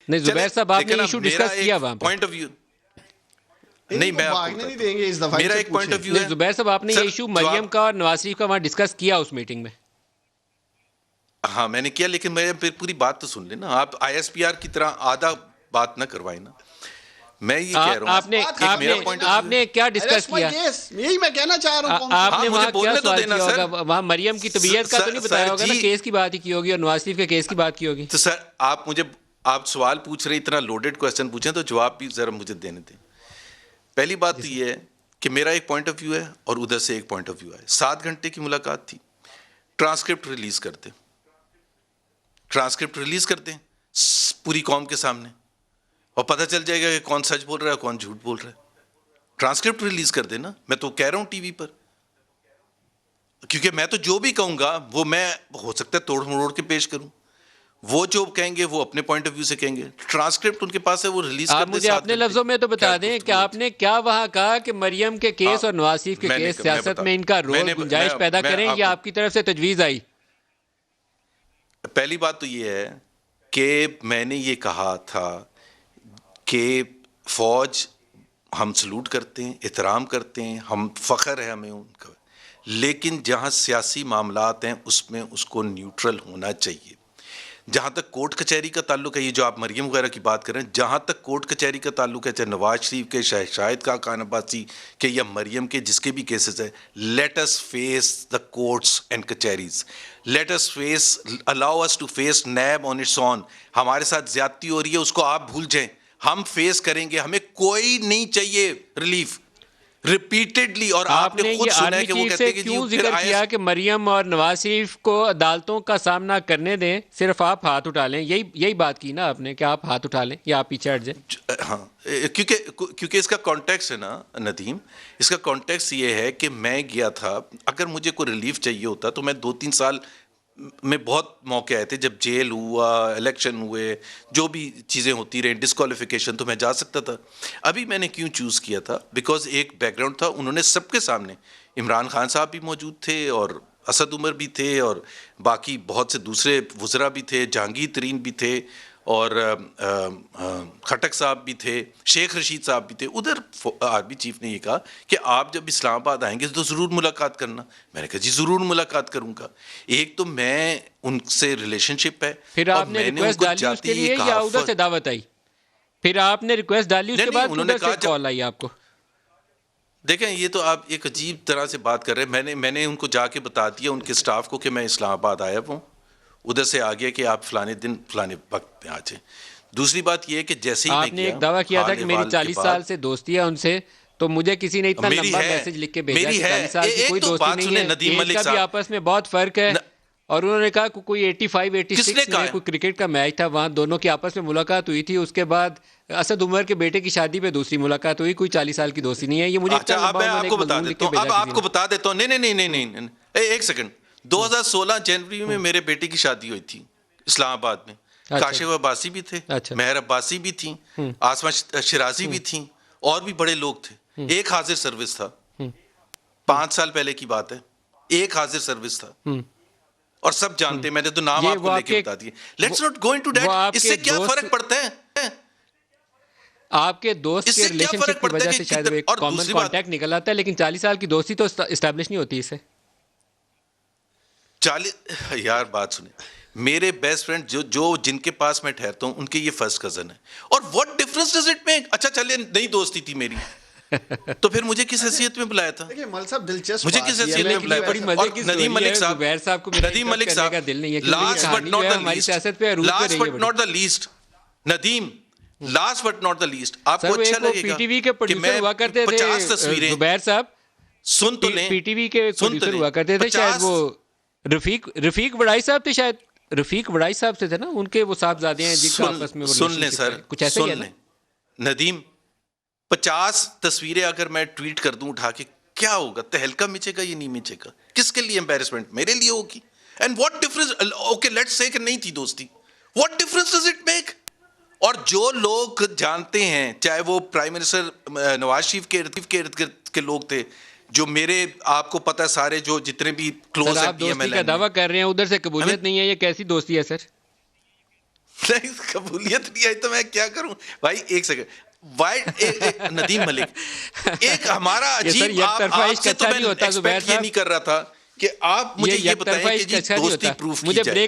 नहीं जुबैर साहब, आपने देखिए ना, इशू मेरा डिस्कस किया एक वहां पे। पॉइंट ऑफ व्यू नहीं, इनको मैं आपको भागने नहीं बताता हूं। देंगे इस दफा, मेरा इनसे एक पॉइंट ऑफ पूछें। व्यू नहीं है जुबैर साहब, आपने ये सर, इशू जो मरियम आप का और नवाज शरीफ का वहां डिस्कस किया उस मीटिंग में। हाँ मैंने किया, लेकिन मेरे फिर पूरी बात तो सुन लेना। आप आईएसपीआर की तरह आधा बात ना करवाए ना। मैं ये कह रहा हूँ, आपने बात एक मेरा आपने पॉइंट ऑफ व्यू है। आपने क्या डिस्कस अरेस्ट माय किया? केस, यही मैं कहना चाह रहा हूँ कौन सा। हाँ आपने मुझे वहां क्या बोलने तो सवाल देना किया सर। होगा? वहां मरियम की तबीयत का तो नहीं बताया सर होगा ना, जी, केस की बात ही की होगी और नवाज शरीफ के केस की बात की होगी। तो सर आप सवाल पूछ रहे, इतना लोडेड क्वेश्चन पूछे, तो जवाब भी जरा मुझे देने दें। पहली बात तो ये है कि मेरा एक पॉइंट ऑफ व्यू है और उधर से एक पॉइंट ऑफ व्यू है। 7 घंटे की मुलाकात थी, ट्रांसक्रिप्ट रिलीज करते, ट्रांसक्रिप्ट रिलीज करते हैं पूरी कौम के सामने, और पता चल जाएगा कि कौन सच बोल रहा है कौन झूठ बोल रहा है। ट्रांसक्रिप्ट रिलीज कर देना, मैं तो कह रहा हूं टीवी पर, क्योंकि मैं तो जो भी कहूंगा वो मैं हो सकता है तोड़ मरोड़ के पेश करूं, वो जो कहेंगे वो अपने पॉइंट ऑफ व्यू से कहेंगे। ट्रांसक्रिप्ट उनके पास है, वो रिलीज कर आप दे मुझे 7 अपने घंटे लफ्जों में तो बता क्या दें कि गुफ्तगू हुई थी। आपने क्या वहां कहा कि मरियम के केस और नवाज शरीफ के केस मैं सियासत बता में इनका रोल गुंजाइश पैदा मैं करें, या आपको आपकी तरफ से तजवीज आई? पहली बात तो ये है कि मैंने ये कहा था कि फौज हम सलूट करते हैं, एहतराम करते हैं, हम फ़ख्र है हमें उनका, लेकिन जहाँ सियासी मामलात हैं उसमें उसको न्यूट्रल होना चाहिए। जहाँ तक कोर्ट कचहरी का ताल्लुक है, ये जो आप मरियम वगैरह की बात कर रहे हैं, जहाँ तक कोर्ट कचहरी का ताल्लुक है, चाहे नवाज शरीफ के, चाहे शाहिद खान अब्बासी के या मरियम के, जिसके भी केसेस है, let us face the courts and कचहरीज, let us face, allow us to face nab on its on. हमारे साथ ज्यादती हो रही है, उसको आप भूल जाएं, हम फेस करेंगे, हमें कोई नहीं चाहिए रिलीफ रिपीटेडली। और आपने आपने खुद ये सुना है आर्मी कि वो चीफ कहते से हैं कि जी क्यों फिर जिक्र किया कि मरियम और नवाज शरीफ को अदालतों का सामना करने दें, सिर्फ आप हाथ उठा लें? यही बात की ना आपने कि आप हाथ उठा लें या आप पीछे हट जाएं? हाँ, क्योंकि इसका कॉन्टेक्स्ट है ना नदीम, इसका कॉन्टेक्स्ट ये है कि मैं गया था, अगर मुझे कोई रिलीफ चाहिए होता तो मैं 2-3 साल में बहुत मौके आए थे, जब जेल हुआ, इलेक्शन हुए, जो भी चीज़ें होती रही, डिस्क्वालिफिकेशन, तो मैं जा सकता था। अभी मैंने क्यों चूज़ किया था? बिकॉज एक बैकग्राउंड था, उन्होंने सबके सामने, इमरान खान साहब भी मौजूद थे और असद उमर भी थे और बाकी बहुत से दूसरे वज़रा भी थे, जहांगीर तरीन भी थे और खटक साहब भी थे, शेख रशीद साहब भी थे। उधर आर्मी चीफ ने ये कहा कि आप जब इस्लामाबाद आएंगे तो ज़रूर मुलाकात करना। मैंने कहा जी ज़रूर मुलाकात करूंगा। एक तो मैं उनसे रिलेशनशिप है, फिर और आपने मैंने रिक्वेस्ट उनको डाली जाते उसके ही लिए कहा या उधर से दावत आई? फिर आपने रिक्वेस्ट डाली उसके नहीं, बाद उन्होंने उधर से कहा कॉल आई आपको? देखें, ये तो आप एक अजीब तरह से बात कर रहे हैं। मैंने उनको जाके बता दिया उनके स्टाफ को कि मैं इस्लामाबाद आया हूँ, उधर से आ गया कि आप फलाने दिन फलाने वक्त में आ जाए। दूसरी बात यह है कि जैसे ही मैं आपने गया, एक दावा किया था कि मेरी हाल-ए-वाल के 40 साल बाद, से दोस्ती है उनसे, तो मुझे किसी ने इतना मेरी लंबा है, मैसेज लिख के भेजा मेरी कि है। 40 साल की एक कोई तो दोस्ती बात नहीं सुने है, नदीम एज मलिक का भी साहब, आपस में बहुत फर्क है। और उन्होंने कहा कि कोई 85 किसने 86 कहा में है? कोई क्रिकेट का मैच था, वहां दोनों की आपस में मुलाकात हुई थी, उसके बाद असद उमर के बेटे की शादी पे दूसरी मुलाकात हुई, कोई 40 साल की दोस्ती नहीं है। ये मुझे अच्छा, इतना अब लंबा मैं उन्होंने आपको एक बता मजमून लिख देता के हूँ, भेजा अब किसी आपको ने। बता देता हूँ। नहीं, एक सेकंड। 2016 जनवरी में मेरे बेटे की शादी हुई थी इस्लामाबाद में। अच्छा काशिफ अब्बासी भी थे, अच्छा मेहर अब्बासी भी थी, आसमा शिराजी भी थी, और भी बड़े लोग थे। एक हाजिर सर्विस था, 5 साल पहले की बात है, एक हाजिर सर्विस था, और सब जानते हैं। मैंने तो नाम ये आपको वो लेके आपके बता दिए। लेट्स नॉट गो इनटू वो दैट। आपके इससे क्या दोस्त फर्क पड़ता है? आपके दोस्त के इससे क्या रिलेशनशिप फर्क की पड़ता वजह है से कि शायद वो एक और कॉमन दूसरी बात, कांटेक्ट निकल आता है, लेकिन 40 साल की दोस्ती तो इस्टेब्लिश नहीं होती इससे। 40 यार बात सुने, मेरे बेस्ट फ्रेंड जो जिनके पास मैं ठहरता हूं, उनके ये फर्स्ट कजन है, और what difference does it make? अच्छा चलिए, नई दोस्ती थी मेरी, तो फिर मुझे किस हैसियत में बुलाया था? देखिए मल साहब, दिलचस्प मुझे बात किस ये है, हैसियत मैं में लेकिन ये बुलाया बड़ी था? मजे और की नदीम स्टोरी मलिक है। साहब, जुबैर साहब को मेरा नदीम इंटरप्ट मलिक करने साहब, का दिल नहीं है, क्योंकि ये लास्ट बट कहानी जो नॉट है द हमारी लीस्ट, सियासत पे रूट पे लास्ट रही है बट बड़ी। Not the least, Nadeem, last but not the least, आपको सर वो अच्छा एक वो लगेगा पीटीवी के कि प्रोड्यूसर मैं हुआ करते थे 50 तस्वीरें, जुबैर साहब, सुन तो लें, पीटीवी के सुन तो प्रोड्यूसर लें, हुआ करते थे, शायद 50, वो रफीक बड़ाई साहब थे, शायद रफीक बड़ाई साहब से थे ना, उनके वो साहबजादे हैं जिनका सुन आपस में वो सुन लें रिलेशनशिप सर, है, कुछ ऐसा ही सुन है ना? लें नदीम, 50 तस्वीरें अगर मैं ट्वीट कर दूं उठा के, क्या होगा? तहलका मिचेगा या नहीं मिचेगा? किसके लिए एम्बैरेसमेंट? मेरे लिए होगी। And what difference, okay let's say कि नहीं थी दोस्ती, what difference does it make? और जो लोग जानते हैं, चाहे वो प्राइम मिनिस्टर नवाज शरीफ के इर्द गिर्द के लोग थे, जो मेरे, आपको पता है सारे जो जितने भी क्लोज सर हैं आप दोस्ती का पीएमएलएन में, दावा कर रहे हैं, उधर से कबूलियत हमें नहीं है, ये कैसी दोस्ती है सर? नहीं, कबूलियत नहीं आई तो मैं क्या करूं भाई। एक सेकंड वाइट नदीम मलिक एक हमारा ये सर अजीब यकतरफा इश्क आपसे तो अच्छा मैं नहीं होता जुबैर एक्सपेक्ट ये साहब। नहीं कर रहा था कि आप मुझे ये बताएं कि जी अच्छा नहीं दोस्ती होता। प्रूफ की मुझे जाए। ब्रेक